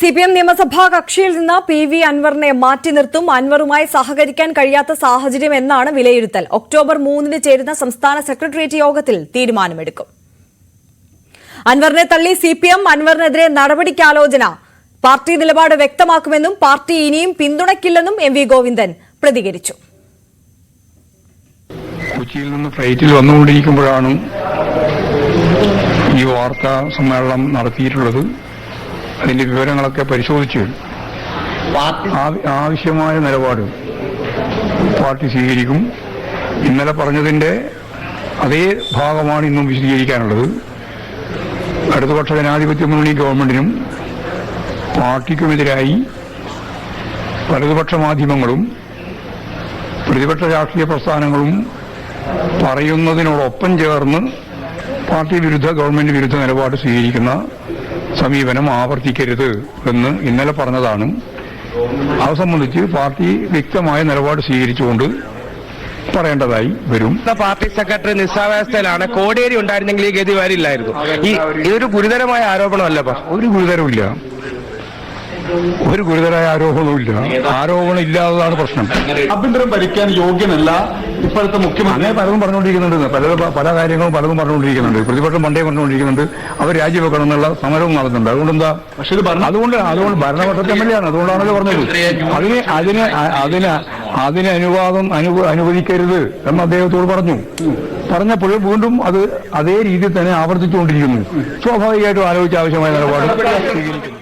CPM നിയമസഭാ കക്ഷിയിൽ നിന്ന് PV അൻവറിനെ മാറ്റി നിർത്തും. അൻവറുമായി സഹകരിക്കാൻ കഴിയാത്ത സാഹചര്യം എന്നാണ് വിലയിരുത്തൽ. ഒക്ടോബർ 3-ന് ചേരുന്ന സംസ്ഥാന സെക്രട്ടേറിയറ്റ് യോഗത്തിൽ തീരുമാനമെടുക്കും. അൻവറിനെ തള്ളി CPM അൻവറിനെതിരെ നടപടിക്കാലോചന. പാർട്ടി നിലപാട് വ്യക്തമാക്കുമെന്നും പാർട്ടി ഇനിയും പിന്തുണയ്ക്കില്ലെന്നും MV ഗോവിന്ദൻ പ്രതികരിച്ചു. കൊച്ചിയിൽ നിന്ന് ഫ്ലൈറ്റിൽ വന്നുകൊണ്ടിരിക്കുമ്പോഴാണ് ഈ വാർത്താ സമ്മേളനം നടത്തിയിട്ടുള്ളത്. അതിന്റെ വിവരങ്ങളൊക്കെ പരിശോധിച്ച് ആവശ്യമായ നിലപാട് പാർട്ടി സ്വീകരിക്കും. ഇന്നലെ പറഞ്ഞതിന്റെ അതേ ഭാഗമാണ് ഇന്നും വിശദീകരിക്കാനുള്ളത്. ഇടതുപക്ഷ ജനാധിപത്യ മുന്നണി ഗവൺമെന്റിനും പാർട്ടിക്കുമെതിരായി വലതുപക്ഷ മാധ്യമങ്ങളും പ്രതിപക്ഷ രാഷ്ട്രീയ പ്രസ്ഥാനങ്ങളും പറയുന്നതിനോടൊപ്പം ചേർന്ന് പാർട്ടി വിരുദ്ധ ഗവൺമെന്റ് വിരുദ്ധ നിലപാട് സ്വീകരിക്കുന്ന സമീപനം ആവർത്തിക്കരുത് എന്ന് ഇന്നലെ പറഞ്ഞതാണ്. അത് സംബന്ധിച്ച് പാർട്ടി വ്യക്തമായ നിലപാട് സ്വീകരിച്ചുകൊണ്ട് പറയേണ്ടതായി വരും. Party secretary നിസ്സാവസ്ഥയിലാണ്. കോടിയേരി ഉണ്ടായിരുന്നെങ്കിൽ ഈ ഗതി വരില്ലായിരുന്നു. ഇതൊരു ഗുരുതരമായ ആരോപണമല്ല. ഒരു ഗുരുതരമില്ല, ഒരു ഗുരുതരമായ ആരോപണവുമില്ല. ആരോപണം ഇല്ലാത്തതാണ് പ്രശ്നം. ആഭ്യന്തരം ഭരിക്കാൻ യോഗ്യനല്ല ഇപ്പോഴത്തെ മുഖ്യമന്ത്രി. അങ്ങനെ പലതും പറഞ്ഞുകൊണ്ടിരിക്കുന്നുണ്ട്, പല കാര്യങ്ങളും പലതും പറഞ്ഞുകൊണ്ടിരിക്കുന്നുണ്ട്. പ്രതിപക്ഷം പണ്ടേ പറഞ്ഞുകൊണ്ടിരിക്കുന്നുണ്ട് അവർ രാജിവെക്കണം എന്നുള്ള സമരവും നടത്തുന്നുണ്ട്. അതുകൊണ്ടെന്താ? പക്ഷേ അതുകൊണ്ട് ഭരണപക്ഷത്തെ എംഎൽഎയാണ്, അതുകൊണ്ടാണല്ലോ പറഞ്ഞത്. അതിന് അനുവദിക്കരുത് എന്ന് അദ്ദേഹത്തോട് പറഞ്ഞപ്പോൾ വീണ്ടും അത് അതേ രീതിയിൽ തന്നെ ആവർത്തിച്ചുകൊണ്ടിരിക്കുന്നു. സ്വാഭാവികമായിട്ടും ആലോചിച്ച് ആവശ്യമായ നിലപാട് സ്വീകരിക്കുന്നു.